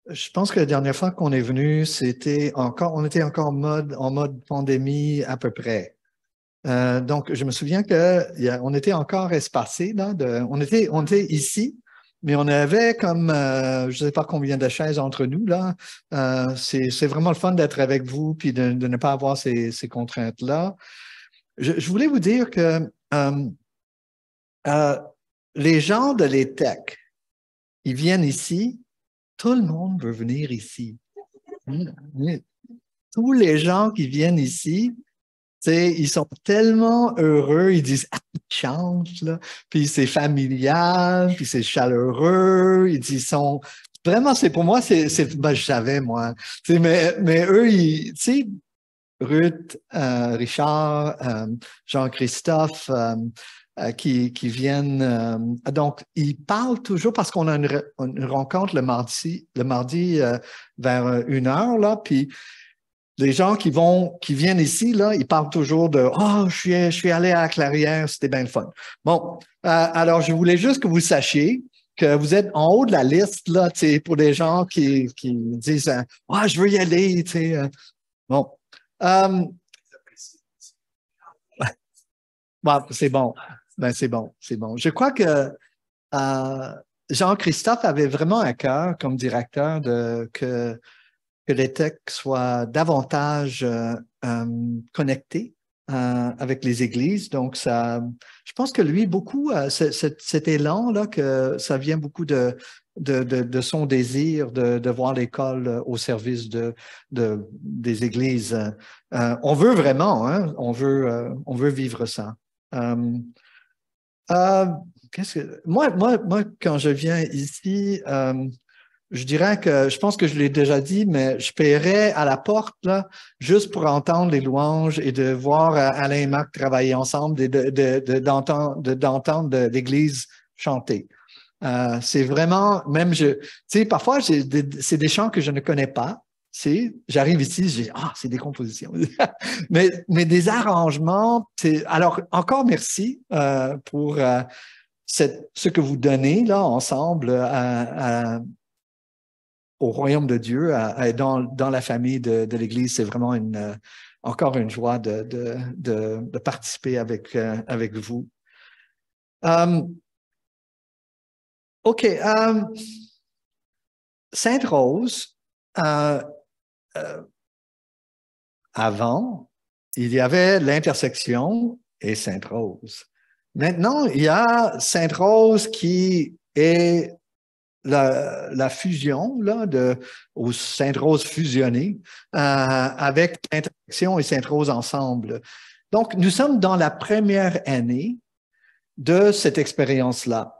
Je pense que la dernière fois qu'on est venu, on était encore en mode pandémie à peu près. Donc, je me souviens on était encore espacés là. On était ici, mais on avait comme, je ne sais pas combien de chaises entre nous là. C'est vraiment le fun d'être avec vous puis de ne pas avoir ces contraintes-là. Je voulais vous dire que euh, les gens de l'ETEC, ils viennent ici. Tout le monde veut venir ici. Tous les gens qui viennent ici, tu sais, ils sont tellement heureux, ils disent ah, chance, là, puis c'est familial, puis c'est chaleureux, ils sont vraiment, c'est pour moi, ben, je savais, moi, tu sais, mais eux, tu sais, Ruth, Richard, Jean-Christophe, qui viennent. Donc, ils parlent toujours parce qu'on a une rencontre le mardi vers 1 heure, là, puis les gens qui viennent ici, là, ils parlent toujours de oh, je suis allé à la Clairière, c'était bien le fun. Bon, alors je voulais juste que vous sachiez que vous êtes en haut de la liste, là, pour les gens qui disent ah, je veux y aller, tu sais. Bon. Euh, bon, c'est bon. Ben, c'est bon, c'est bon. Je crois que Jean-Christophe avait vraiment à cœur, comme directeur, que les techs soient davantage connectés avec les églises. Donc, je pense que lui, beaucoup, cet élan-là, que ça vient beaucoup de son désir de voir l'école au service des églises. On veut vraiment, hein, on veut vivre ça. Euh, euh, moi, quand je viens ici, je dirais que je pense que je l'ai déjà dit, mais je paierais à la porte là, juste pour entendre les louanges et de voir Alain et Marc travailler ensemble et d'entendre l'Église chanter. C'est vraiment, tu sais, parfois, c'est des chants que je ne connais pas. J'arrive ici, je dis, ah, c'est des compositions. mais des arrangements, alors encore merci pour ce que vous donnez là ensemble au royaume de Dieu, dans la famille de l'Église. C'est vraiment encore une joie de participer avec vous. OK. Sainte-Rose, euh, euh, avant, il y avait l'intersection et Sainte-Rose. Maintenant, il y a Sainte-Rose qui est la fusion là, au Sainte-Rose fusionné avec Intersection et Sainte-Rose ensemble. Donc, nous sommes dans la première année de cette expérience-là.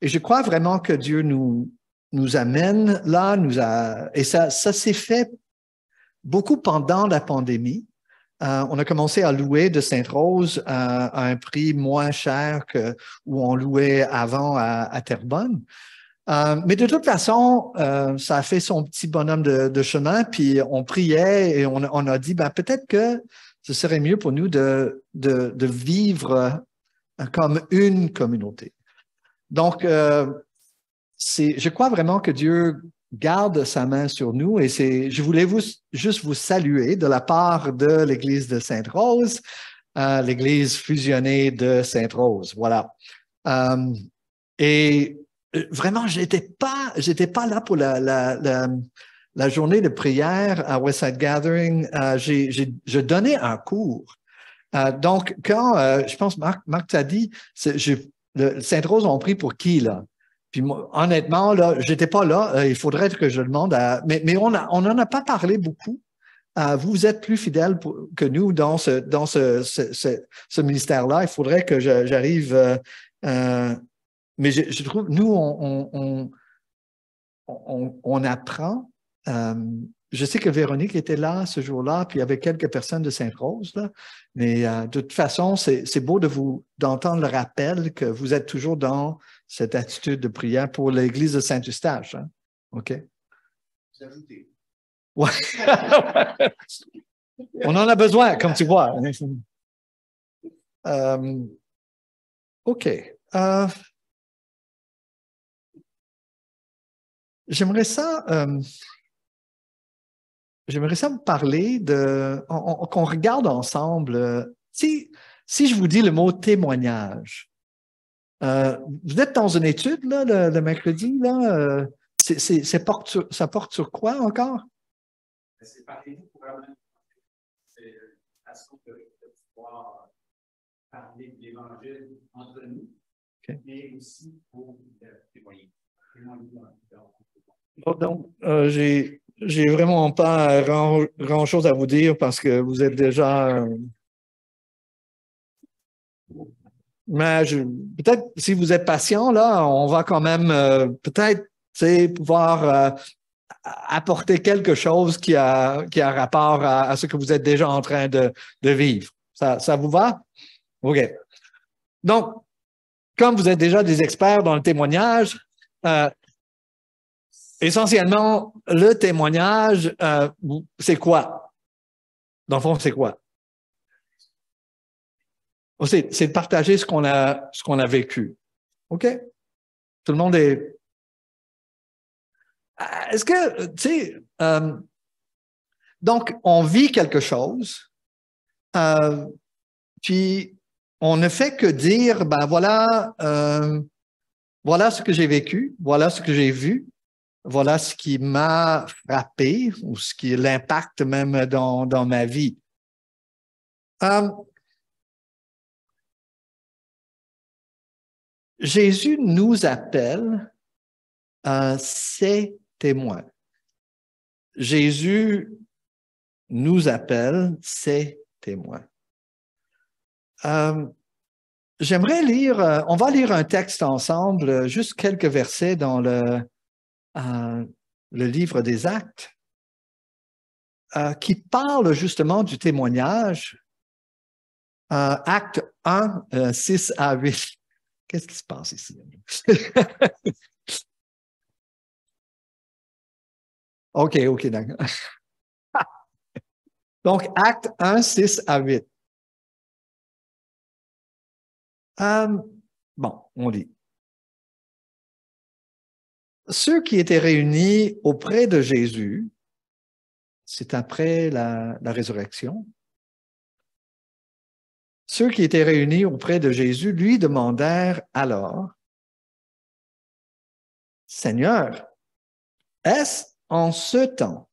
Et je crois vraiment que Dieu nous amène là, et ça s'est fait beaucoup pendant la pandémie. On a commencé à louer de Sainte-Rose à un prix moins cher que où on louait avant à Terrebonne. Mais de toute façon, ça a fait son petit bonhomme de chemin, puis on priait et on a dit, ben, peut-être que ce serait mieux pour nous de vivre comme une communauté. Donc, je crois vraiment que Dieu garde sa main sur nous et je voulais juste vous saluer de la part de l'Église de Sainte-Rose, l'Église fusionnée de Sainte-Rose. Voilà. Et vraiment, j'étais pas là pour la journée de prière à Westside Gathering. Je donnais un cours. Donc, quand, je pense, Marc t'a dit, Sainte-Rose ont pris pour qui, là? Puis moi, honnêtement, là, j'étais pas là. Il faudrait que je demande mais on n'en a pas parlé beaucoup. Vous êtes plus fidèles que nous dans ce ministère-là. Il faudrait que j'arrive. Mais je trouve, nous, on apprend. Je sais que Véronique était là ce jour-là, puis il y avait quelques personnes de Sainte-Rose, là. Mais de toute façon, c'est beau d'entendre le rappel que vous êtes toujours dans cette attitude de prière pour l'Église de Saint-Eustache. Hein? OK? Ouais. On en a besoin, comme tu vois. OK. j'aimerais ça, vous parler qu'on regarde ensemble. Si je vous dis le mot témoignage, vous êtes dans une étude là, le mercredi, là, ça porte sur quoi encore? C'est parlez-vous couramment. C'est une façon de pouvoir parler de l'Évangile entre nous, mais aussi pour témoigner. Donc, j'ai vraiment pas grand-chose à vous dire parce que vous êtes déjà. Mais peut-être si vous êtes patient, là, on va quand même peut-être pouvoir apporter quelque chose qui a rapport à ce que vous êtes déjà en train de vivre. Ça vous va? OK. Donc, comme vous êtes déjà des experts dans le témoignage, essentiellement, le témoignage, c'est quoi? Dans le fond, c'est quoi? C'est de partager ce qu'on a vécu. OK? Tout le monde est. Est-ce que, donc, on vit quelque chose, puis on ne fait que dire, ben voilà, voilà ce que j'ai vécu, voilà ce que j'ai vu, voilà ce qui m'a frappé ou ce qui est l'impact même dans ma vie. Jésus nous appelle ses témoins. Jésus nous appelle ses témoins. J'aimerais lire, on va lire un texte ensemble, juste quelques versets dans le livre des Actes, qui parle justement du témoignage. Acte 1, 6 à 8. Qu'est-ce qui se passe ici? OK, d'accord. Donc, Acte 1, 6 à 8. Bon, on lit. Ceux qui étaient réunis auprès de Jésus, c'est après la résurrection, ceux qui étaient réunis auprès de Jésus lui demandèrent alors, Seigneur, est-ce en ce temps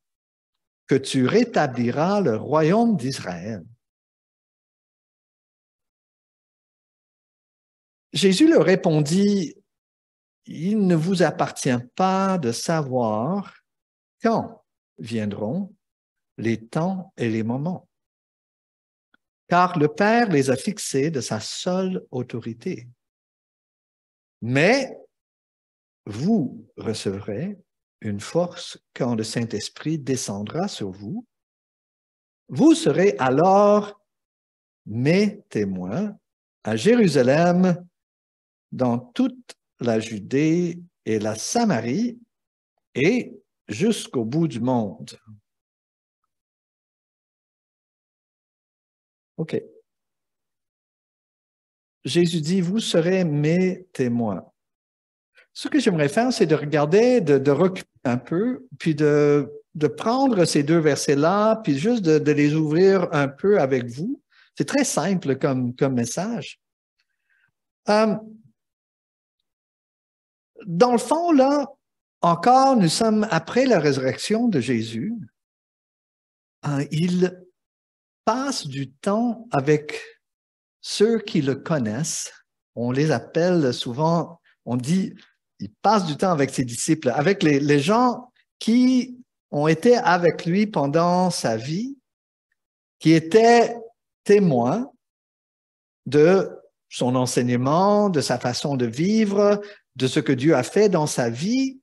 que tu rétabliras le royaume d'Israël? Jésus leur répondit, il ne vous appartient pas de savoir quand viendront les temps et les moments, car le Père les a fixés de sa seule autorité. Mais vous recevrez une force quand le Saint-Esprit descendra sur vous. Vous serez alors mes témoins à Jérusalem, dans toute la Judée et la Samarie et jusqu'au bout du monde. OK. Jésus dit, vous serez mes témoins. Ce que j'aimerais faire, c'est de regarder, de reculer un peu, puis de prendre ces deux versets-là, puis juste de les ouvrir un peu avec vous. C'est très simple comme message. Dans le fond, là, encore, nous sommes après la résurrection de Jésus. Il passe du temps avec ceux qui le connaissent. On les appelle souvent, on dit, il passe du temps avec ses disciples, avec les gens qui ont été avec lui pendant sa vie, qui étaient témoins de son enseignement, de sa façon de vivre, de ce que Dieu a fait dans sa vie.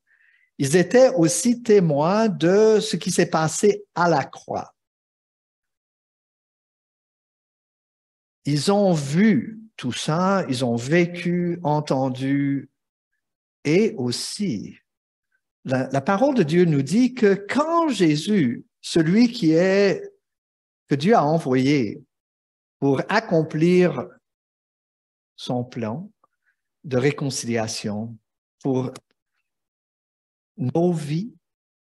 Ils étaient aussi témoins de ce qui s'est passé à la croix. Ils ont vu tout ça, ils ont vécu, entendu, et aussi, la parole de Dieu nous dit que quand Jésus, celui que Dieu a envoyé pour accomplir son plan de réconciliation, pour nos vies,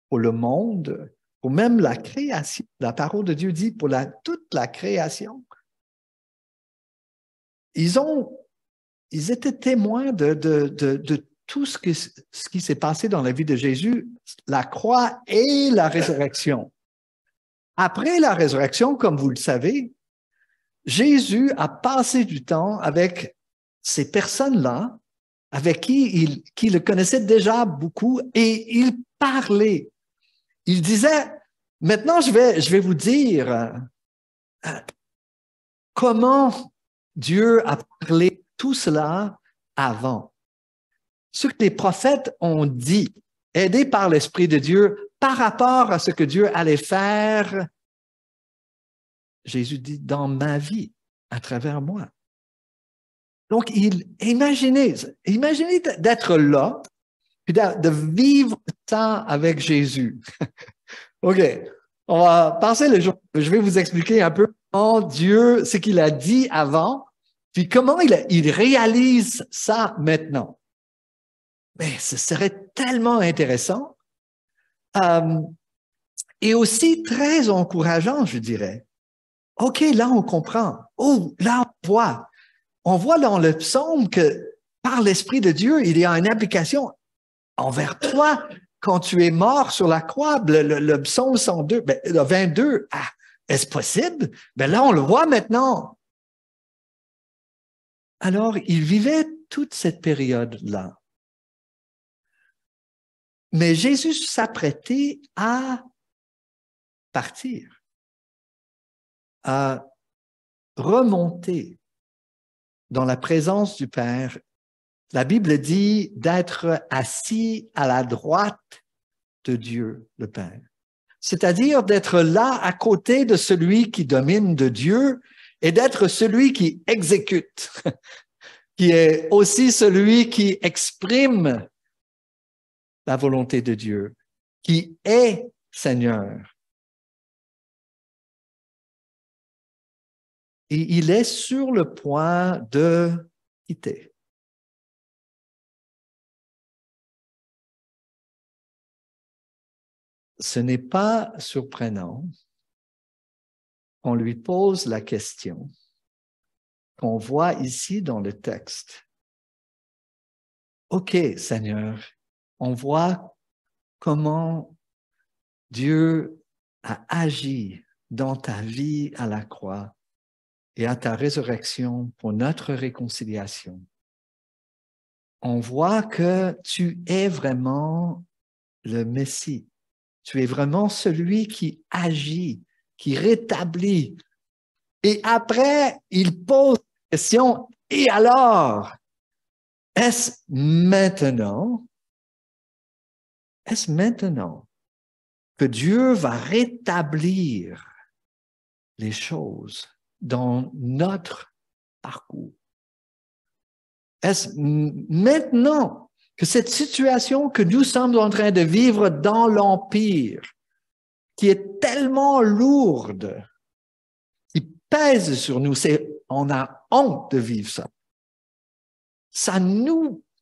pour le monde, pour même la création. La parole de Dieu dit pour toute la création. Ils étaient témoins de tout ce qui s'est passé dans la vie de Jésus, la croix et la résurrection. Après la résurrection, comme vous le savez, Jésus a passé du temps avec ces personnes-là, avec qui le connaissait déjà beaucoup, et il parlait. Il disait, maintenant je vais vous dire comment Dieu a parlé tout cela avant. Ce que les prophètes ont dit, aidés par l'Esprit de Dieu, par rapport à ce que Dieu allait faire, Jésus dit, dans ma vie, à travers moi. Donc, imaginez d'être là, puis de vivre ça avec Jésus. OK, on va passer le jour. Je vais vous expliquer un peu comment Dieu, ce qu'il a dit avant, puis comment il réalise ça maintenant. Mais ce serait tellement intéressant et aussi très encourageant, je dirais. OK, là, on comprend. Oh, là, on voit. On voit dans le psaume que par l'Esprit de Dieu, il y a une application envers toi quand tu es mort sur la croix. Le psaume 102, le 22, est-ce possible? Là, on le voit maintenant. Alors, il vivait toute cette période-là. Mais Jésus s'apprêtait à partir, à remonter dans la présence du Père. La Bible dit d'être assis à la droite de Dieu, le Père. C'est-à-dire d'être là à côté de celui qui domine de Dieu et d'être celui qui exécute, qui est aussi celui qui exprime la volonté de Dieu, qui est Seigneur. Et il est sur le point de quitter. Ce n'est pas surprenant qu'on lui pose la question qu'on voit ici dans le texte. OK, Seigneur, on voit comment Dieu a agi dans ta vie à la croix et à ta résurrection pour notre réconciliation. On voit que tu es vraiment le Messie. Tu es vraiment celui qui agit, qui rétablit. Et après, il pose la question, et alors, est-ce maintenant que Dieu va rétablir les choses dans notre parcours? Est-ce maintenant que cette situation que nous sommes en train de vivre dans l'Empire, qui est tellement lourde, qui pèse sur nous, on a honte de vivre ça.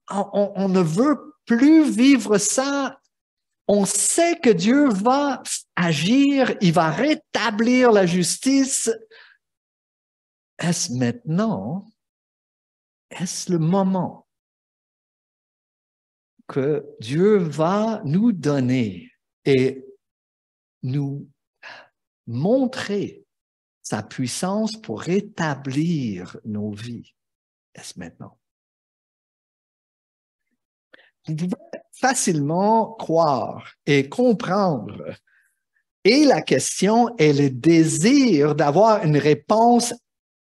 On ne veut plus vivre ça. On sait que Dieu va agir, il va rétablir la justice. Est-ce maintenant, est-ce le moment que Dieu va nous donner et nous montrer sa puissance pour rétablir nos vies? Est-ce maintenant? Vous pouvez facilement croire et comprendre. Et la question est le désir d'avoir une réponse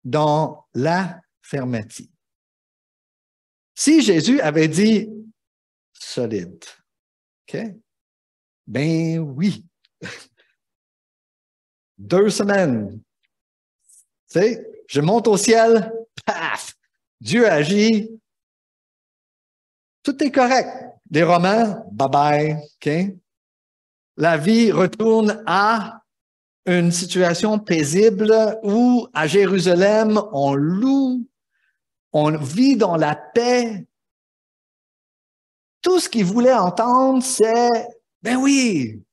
dans l'affirmative. Si Jésus avait dit solide, OK? Ben oui. 2 semaines. Tu sais, je monte au ciel, paf! Dieu agit. Tout est correct. Les Romains, bye-bye, OK? La vie retourne à une situation paisible où, à Jérusalem, on loue, on vit dans la paix. Tout ce qu'il voulait entendre, c'est « Ben oui,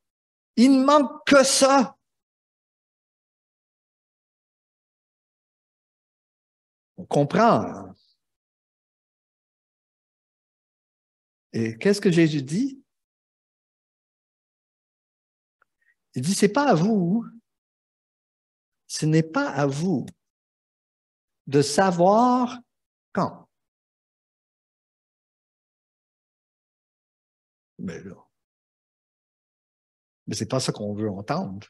il ne manque que ça. » On comprend. Hein? Et qu'est-ce que Jésus dit? Il dit, c'est pas à vous, ce n'est pas à vous de savoir quand. Mais là, mais c'est pas ça qu'on veut entendre.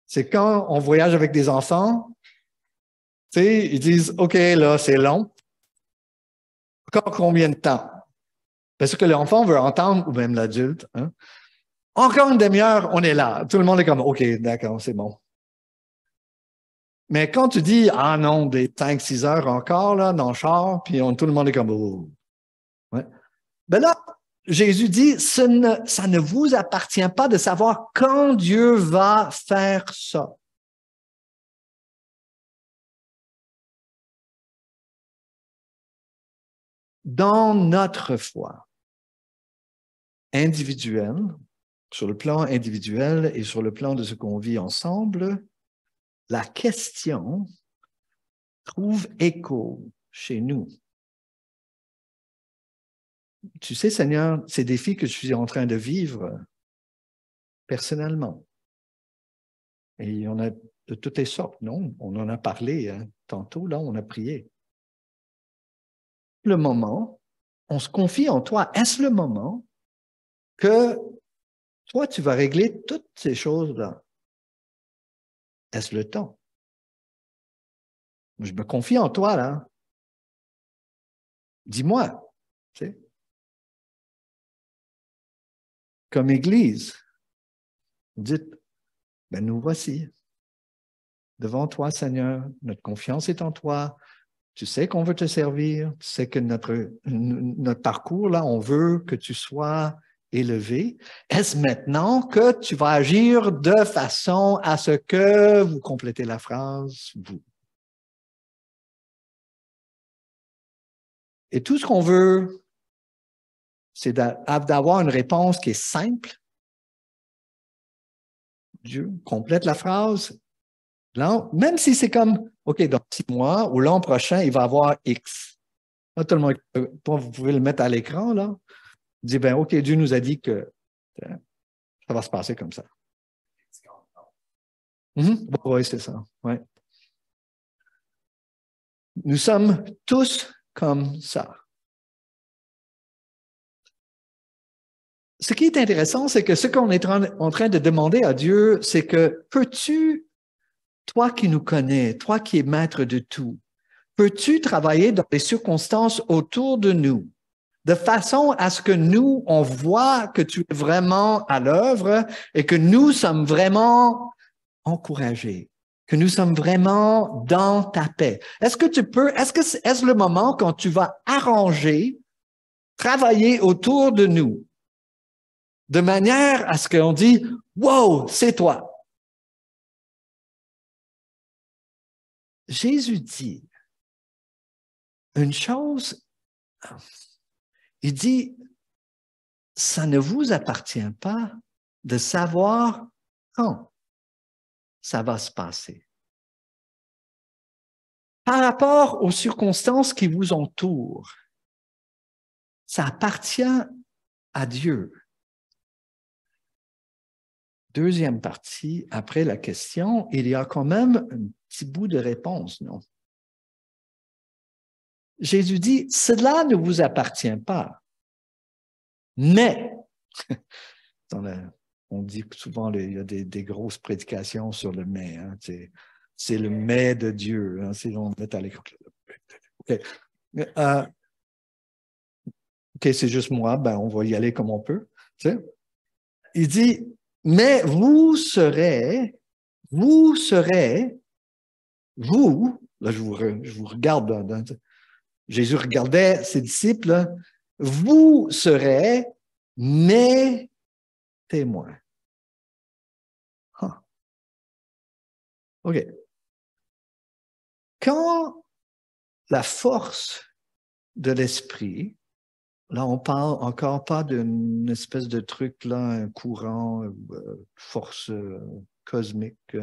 C'est quand on voyage avec des enfants, tu sais, ils disent, OK, là, c'est long. Encore combien de temps? Parce que l'enfant veut entendre, ou même l'adulte, hein? Encore une demi-heure, on est là. Tout le monde est comme, OK, d'accord, c'est bon. Mais quand tu dis, ah non, des 5-6 heures encore, là, dans le char, puis tout le monde est comme, oh. Ouais. Ben là, Jésus dit, ça ne vous appartient pas de savoir quand Dieu va faire ça. Dans notre foi individuelle, sur le plan individuel et sur le plan de ce qu'on vit ensemble, la question trouve écho chez nous. Tu sais, Seigneur, ces défis que je suis en train de vivre personnellement, et il y en a de toutes les sortes, non? On en a parlé hein, tantôt, là, on a prié. Le moment, on se confie en toi. Est-ce le moment que toi, tu vas régler toutes ces choses-là? Est-ce le temps? Je me confie en toi, là. Dis-moi, tu sais. Comme Église, dites, ben nous voici. Devant toi, Seigneur, notre confiance est en toi. Tu sais qu'on veut te servir. Tu sais que notre parcours, là, on veut que tu sois élevé. Est-ce maintenant que tu vas agir de façon à ce que vous complétez la phrase, vous? Et tout ce qu'on veut, c'est d'avoir une réponse qui est simple. Dieu complète la phrase. Là, même si c'est comme, OK, dans 6 mois ou l'an prochain, il va avoir X. Là, tout le monde, vous pouvez le mettre à l'écran, là. Dis, ben, OK, Dieu nous a dit que ça va se passer comme ça. Oui, c'est ça. Ouais. Nous sommes tous comme ça. Ce qui est intéressant, c'est que ce qu'on est en train de demander à Dieu, c'est que peux-tu, toi qui nous connais, toi qui es maître de tout, peux-tu travailler dans les circonstances autour de nous de façon à ce que nous, on voit que tu es vraiment à l'œuvre et que nous sommes vraiment encouragés, que nous sommes vraiment dans ta paix. Est-ce le moment quand tu vas arranger, travailler autour de nous, de manière à ce qu'on dit, wow, c'est toi. Jésus dit une chose, il dit, ça ne vous appartient pas de savoir quand ça va se passer. Par rapport aux circonstances qui vous entourent, ça appartient à Dieu. Deuxième partie, après la question, il y a quand même un petit bout de réponse, non? Jésus dit, cela ne vous appartient pas, mais, on dit souvent, il y a des grosses prédications sur le mais, hein, c'est le mais de Dieu, hein, si on met à l'écran. OK, OK, c'est juste moi, ben on va y aller comme on peut. Tu sais. Il dit, mais vous, là je vous regarde, Jésus regardait ses disciples, vous serez mes témoins. Huh. OK. Quand la force de l'esprit là, on parle encore pas d'une espèce de truc, là, un courant, force cosmique.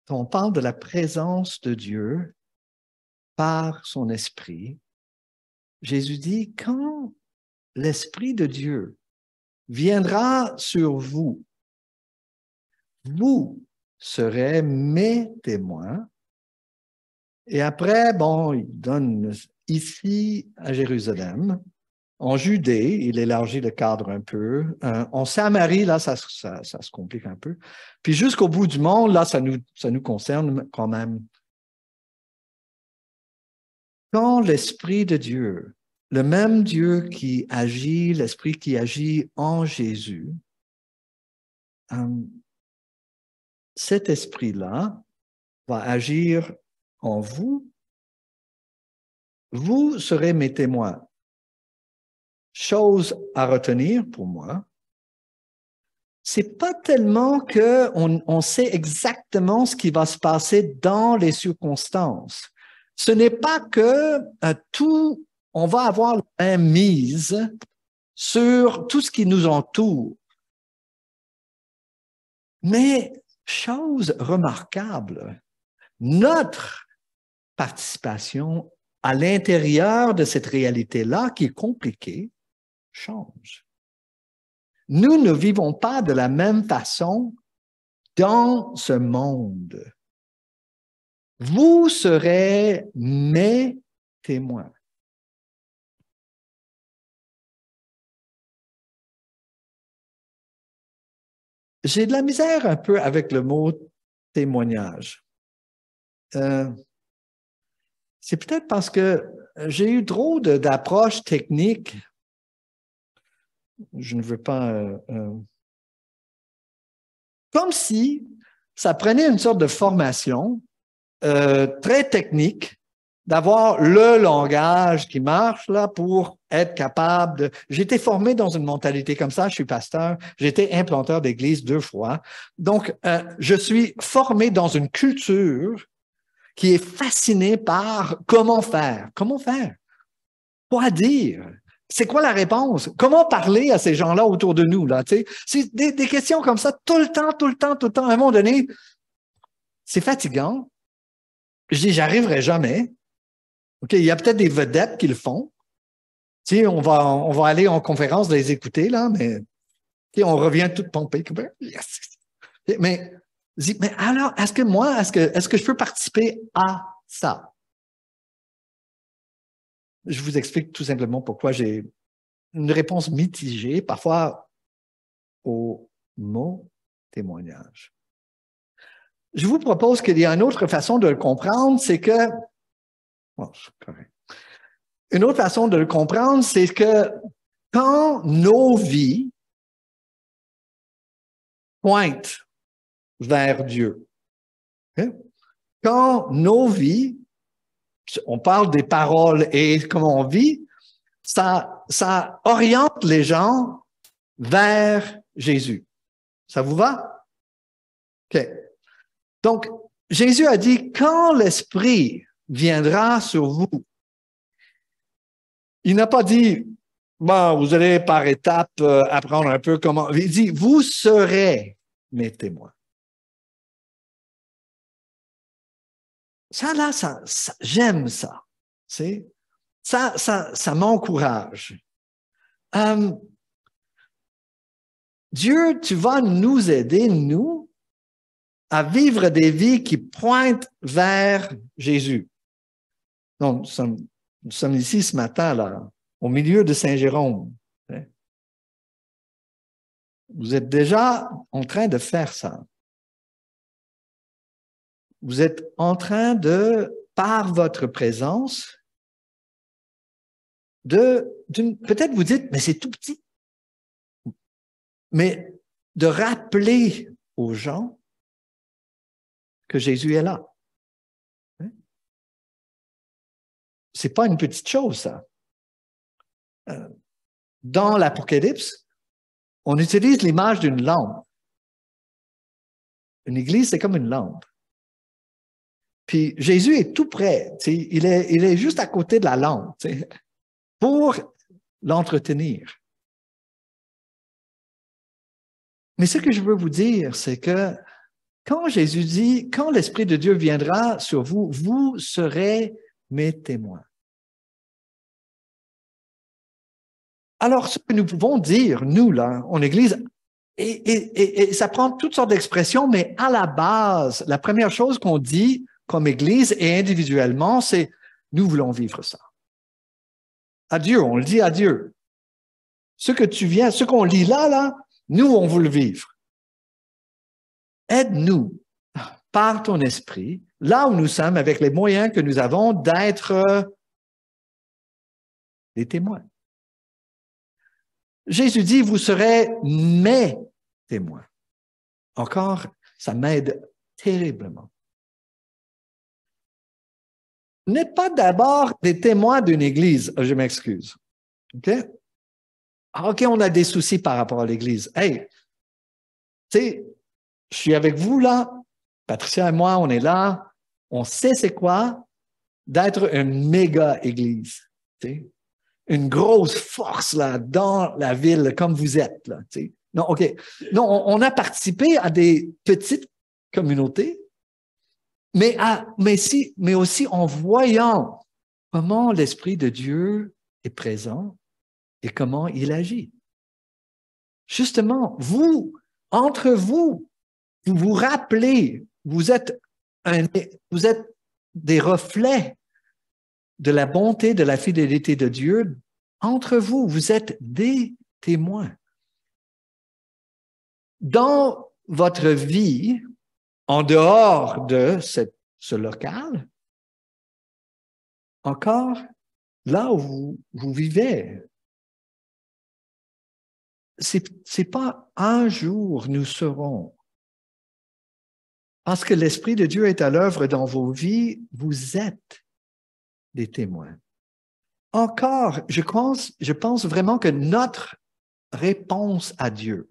On parle de la présence de Dieu par son esprit. Jésus dit, quand l'Esprit de Dieu viendra sur vous, vous serez mes témoins. Et après, bon, il donne ici à Jérusalem, en Judée, il élargit le cadre un peu. En Samarie, là, ça se complique un peu. Puis jusqu'au bout du monde, là, ça nous concerne quand même. Quand l'Esprit de Dieu, le même Dieu qui agit, l'Esprit qui agit en Jésus, cet Esprit-là va agir en vous. Vous serez mes témoins. Chose à retenir pour moi, c'est pas tellement qu'on sait exactement ce qui va se passer dans les circonstances. Ce n'est pas que on va avoir la main mise sur tout ce qui nous entoure. Mais, chose remarquable, notre participation à l'intérieur de cette réalité-là, qui est compliquée, change. Nous ne vivons pas de la même façon dans ce monde. Vous serez mes témoins. J'ai de la misère un peu avec le mot témoignage. C'est peut-être parce que j'ai eu trop d'approches techniques. Je ne veux pas... comme si ça prenait une sorte de formation très technique d'avoir le langage qui marche là pour être capable de... J'ai été formé dans une mentalité comme ça, je suis pasteur, j'ai été implanteur d'église 2 fois. Donc, je suis formé dans une culture qui est fascinée par comment faire. Comment faire? Quoi dire? C'est quoi la réponse? Comment parler à ces gens-là autour de nous? Là, tu sais? C'est des questions comme ça tout le temps, tout le temps, tout le temps. À un moment donné, c'est fatigant. Je dis, j'arriverai jamais. OK, il y a peut-être des vedettes qui le font. Tu sais, on va aller en conférence les écouter, là, mais tu sais, on revient tout pompé. Yes. Mais alors, est-ce que je peux participer à ça? Je vous explique tout simplement pourquoi j'ai une réponse mitigée, parfois au mot témoignage. Je vous propose qu'il y a une autre façon de le comprendre, c'est que... Oh, c'est correct. Une autre façon de le comprendre, c'est que quand nos vies pointent vers Dieu, okay? Quand nos vies, on parle des paroles et comment on vit, ça oriente les gens vers Jésus. Ça vous va? OK. Donc, Jésus a dit, quand l'Esprit viendra sur vous, il n'a pas dit, bon, vous allez par étapes apprendre un peu comment. Il dit, vous serez mes témoins. Ça, là, j'aime ça. Ça m'encourage. Dieu, tu vas nous aider, nous, à vivre des vies qui pointent vers Jésus. Donc, nous sommes ici ce matin, là, au milieu de Saint-Jérôme. Vous êtes déjà en train de faire ça. Vous êtes en train par votre présence, peut-être vous dites, mais c'est tout petit, mais de rappeler aux gens que Jésus est là. C'est pas une petite chose, ça. Dans l'Apocalypse, on utilise l'image d'une lampe. Une église, c'est comme une lampe. Puis Jésus est tout près. Il est juste à côté de la lampe pour l'entretenir. Mais ce que je veux vous dire, c'est que quand Jésus dit, quand l'Esprit de Dieu viendra sur vous, vous serez mes témoins. Alors, ce que nous pouvons dire, nous, là, en Église, et ça prend toutes sortes d'expressions, mais à la base, la première chose qu'on dit comme Église et individuellement, c'est nous voulons vivre ça. À Dieu, on le dit à Dieu. Ce qu'on lit là, nous, on veut le vivre. Aide-nous par ton esprit, là où nous sommes, avec les moyens que nous avons, d'être des témoins. Jésus dit, vous serez mes témoins. Encore, ça m'aide terriblement. Vous n'êtes pas d'abord des témoins d'une église, je m'excuse. OK? OK, on a des soucis par rapport à l'église. Hey, tu sais, je suis avec vous là, Patricia et moi, on est là, on sait c'est quoi d'être une méga église. Tu sais? Une grosse force là dans la ville comme vous êtes là. Tu sais? Non, OK. Non, on a participé à des petites communautés, mais aussi en voyant comment l'Esprit de Dieu est présent et comment il agit. Justement, entre vous, vous vous rappelez, vous êtes des reflets de la bonté, de la fidélité de Dieu. Entre vous, vous êtes des témoins. Dans votre vie, en dehors de ce local, encore là où vous vivez, c'est pas un jour nous serons. Parce que l'Esprit de Dieu est à l'œuvre dans vos vies, vous êtes des témoins. Encore, je pense vraiment que notre réponse à Dieu,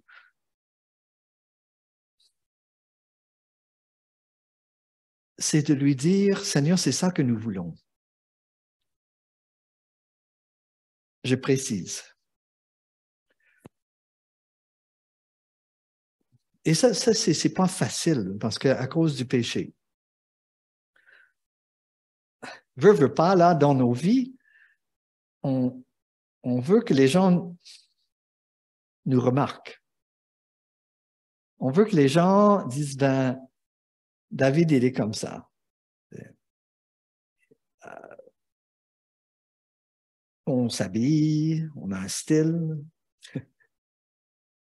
c'est de lui dire, Seigneur, c'est ça que nous voulons. Je précise. Et ça c'est pas facile parce qu'à cause du péché. Veut pas, là, dans nos vies, on veut que les gens nous remarquent. On veut que les gens disent, ben, David, il est comme ça. On s'habille, on a un style.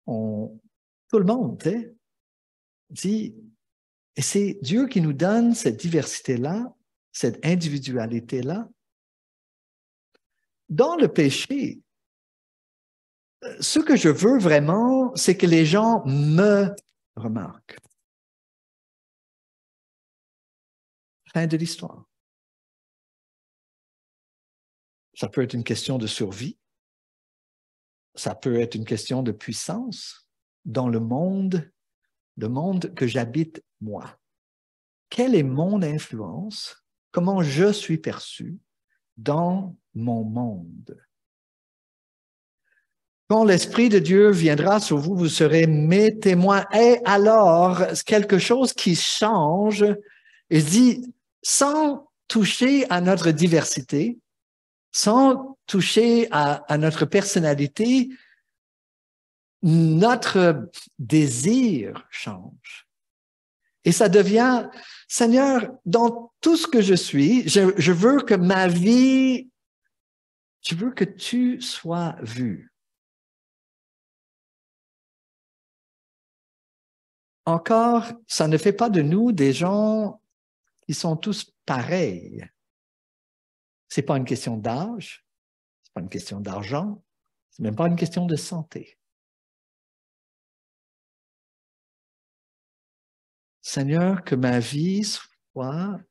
Tout le monde, tu sais, dit, et c'est Dieu qui nous donne cette diversité-là, cette individualité-là. Dans le péché, ce que je veux vraiment, c'est que les gens me remarquent. Fin de l'histoire. Ça peut être une question de survie. Ça peut être une question de puissance dans le monde que j'habite moi. Quelle est mon influence? Comment je suis perçu dans mon monde? Quand l'Esprit de Dieu viendra sur vous, vous serez mes témoins. Et alors, quelque chose qui change, il dit, sans toucher à notre diversité, sans toucher à notre personnalité, notre désir change. Et ça devient, Seigneur, dans tout ce que je suis, je veux que ma vie, je veux que tu sois vu. Encore, ça ne fait pas de nous des gens qui sont tous pareils. C'est pas une question d'âge, c'est pas une question d'argent, c'est même pas une question de santé. Seigneur, que ma vie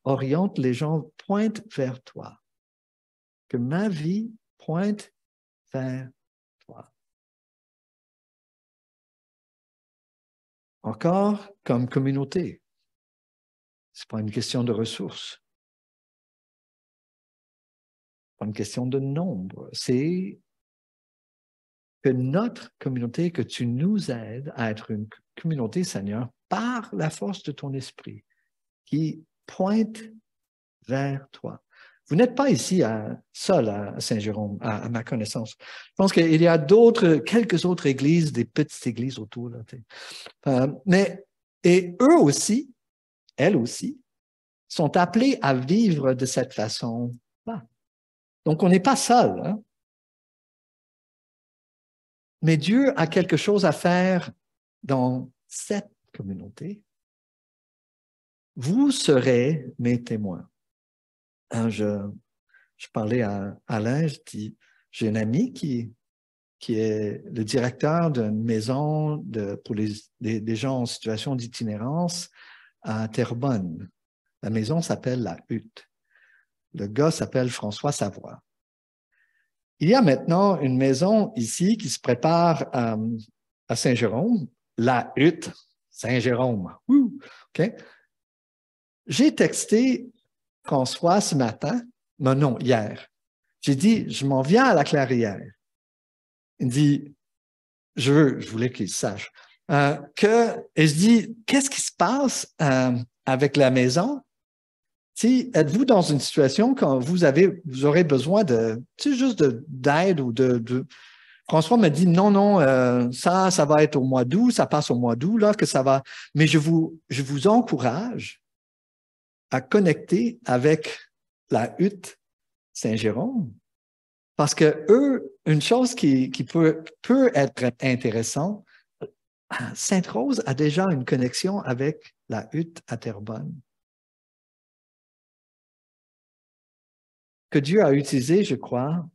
oriente les gens, pointe vers toi. Que ma vie pointe vers toi. Encore, comme communauté, ce n'est pas une question de ressources, pas une question de nombre, c'est que notre communauté, que tu nous aides à être une communauté, Seigneur, par la force de ton esprit, qui pointe vers toi. Vous n'êtes pas ici seul à Saint-Jérôme, à ma connaissance. Je pense qu'il y a quelques autres églises, des petites églises autour. Là, et eux aussi, elles aussi, sont appelés à vivre de cette façon-là. Donc, on n'est pas seul. Hein? Mais Dieu a quelque chose à faire dans cette communauté. Vous serez mes témoins. Hein, je parlais à Alain, je dis, j'ai un ami qui est le directeur d'une maison pour les gens en situation d'itinérance à Terrebonne. La maison s'appelle La Hutte. Le gars s'appelle François Savoie. Il y a maintenant une maison ici qui se prépare à Saint-Jérôme, La Hutte, Saint-Jérôme. OK? J'ai texté François ce matin, mais non, hier. J'ai dit, je m'en viens à la Clairière. Il me dit, je voulais qu'il sache. Et je dis, qu'est-ce qui se passe avec la maison? Si, êtes-vous dans une situation quand vous aurez besoin juste d'aide ou François me dit, non, ça va être au mois d'août, ça passe au mois d'août, là, que ça va. Mais je vous encourage à connecter avec la Hutte Saint-Jérôme. Parce que eux, une chose qui peut être intéressante, Sainte-Rose a déjà une connexion avec la Hutte à Terrebonne. Que Dieu a utilisé, je crois,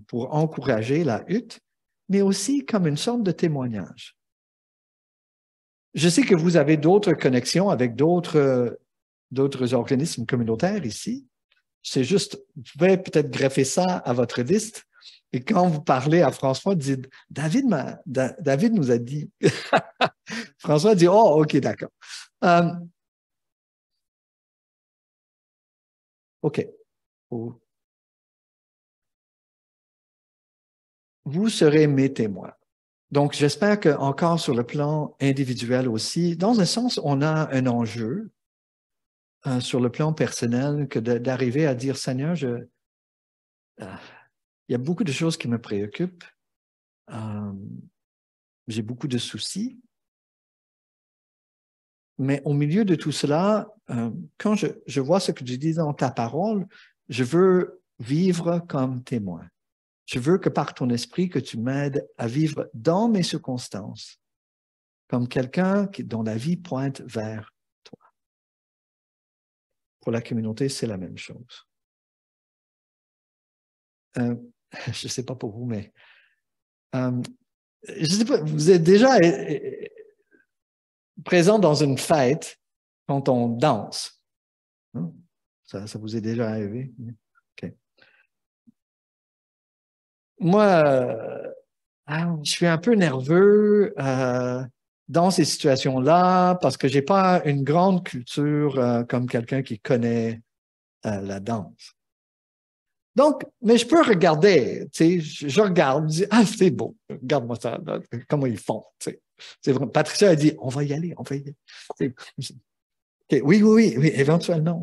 pour encourager la Hutte, mais aussi comme une sorte de témoignage. Je sais que vous avez d'autres connexions avec d'autres organismes communautaires ici. C'est juste, vous pouvez peut-être greffer ça à votre liste. Et quand vous parlez à François, dites, David nous a dit. François dit, oh, OK, d'accord. OK. Vous serez mes témoins. Donc, j'espère qu'encore sur le plan individuel aussi, dans un sens, on a un enjeu sur le plan personnel que d'arriver à dire, Seigneur, il y a beaucoup de choses qui me préoccupent. J'ai beaucoup de soucis. Mais au milieu de tout cela, quand je vois ce que tu dis dans ta parole, je veux vivre comme témoin. Je veux que par ton esprit, que tu m'aides à vivre dans mes circonstances comme quelqu'un dont la vie pointe vers toi. Pour la communauté, c'est la même chose. Je ne sais pas pour vous, mais je ne sais pas, vous êtes déjà présent dans une fête quand on danse. Hein? Ça vous est déjà arrivé? OK. Moi, je suis un peu nerveux dans ces situations-là parce que je n'ai pas une grande culture comme quelqu'un qui connaît la danse. Donc, mais je peux regarder, tu sais, je regarde, je dis, ah, c'est beau, regarde-moi ça, là, comment ils font, tu sais. C'est vrai. Patricia a dit, on va y aller, on va y aller. Okay, oui, éventuellement.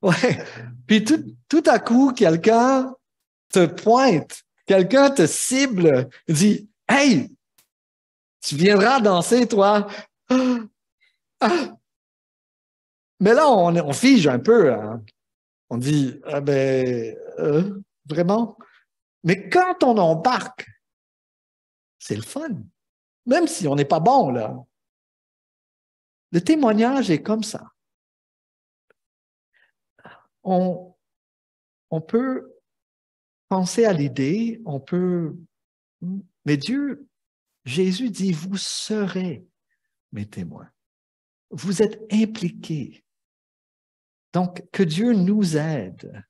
Ouais. Puis tout à coup, quelqu'un te pointe, quelqu'un te cible, dit, hey, tu viendras danser, toi. Ah. Mais là, on fige un peu. Hein. On dit, ah ben, vraiment? Mais quand on embarque, c'est le fun. Même si on n'est pas bon, là. Le témoignage est comme ça. On peut penser à l'idée, mais Jésus dit, vous serez mes témoins. Vous êtes impliqués. Donc, que Dieu nous aide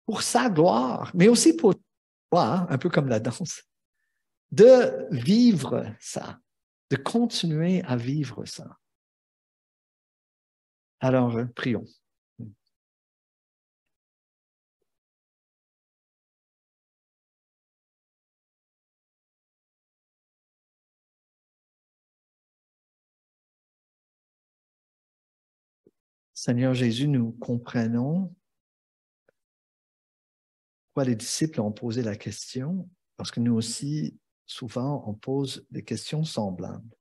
pour sa gloire, mais aussi pour toi, hein, un peu comme la danse, de vivre ça, de continuer à vivre ça. Alors, prions. Seigneur Jésus, nous comprenons pourquoi les disciples ont posé la question, parce que nous aussi, souvent, on pose des questions semblables.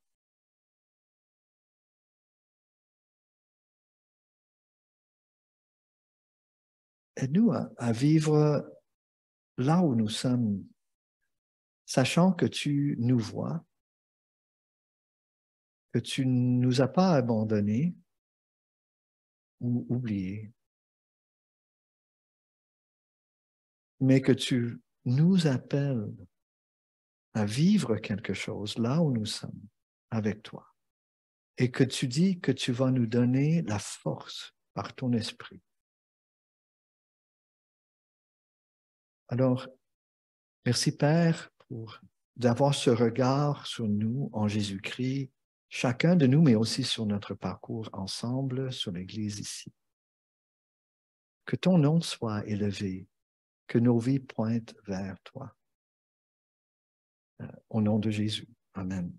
Aide-nous à vivre là où nous sommes, sachant que tu nous vois, que tu ne nous as pas abandonnés ou oubliés, mais que tu nous appelles à vivre quelque chose là où nous sommes avec toi. Et que tu dis que tu vas nous donner la force par ton esprit. Alors, merci Père d'avoir ce regard sur nous en Jésus-Christ, chacun de nous, mais aussi sur notre parcours ensemble, sur l'Église ici. Que ton nom soit élevé, que nos vies pointent vers toi. Au nom de Jésus. Amen.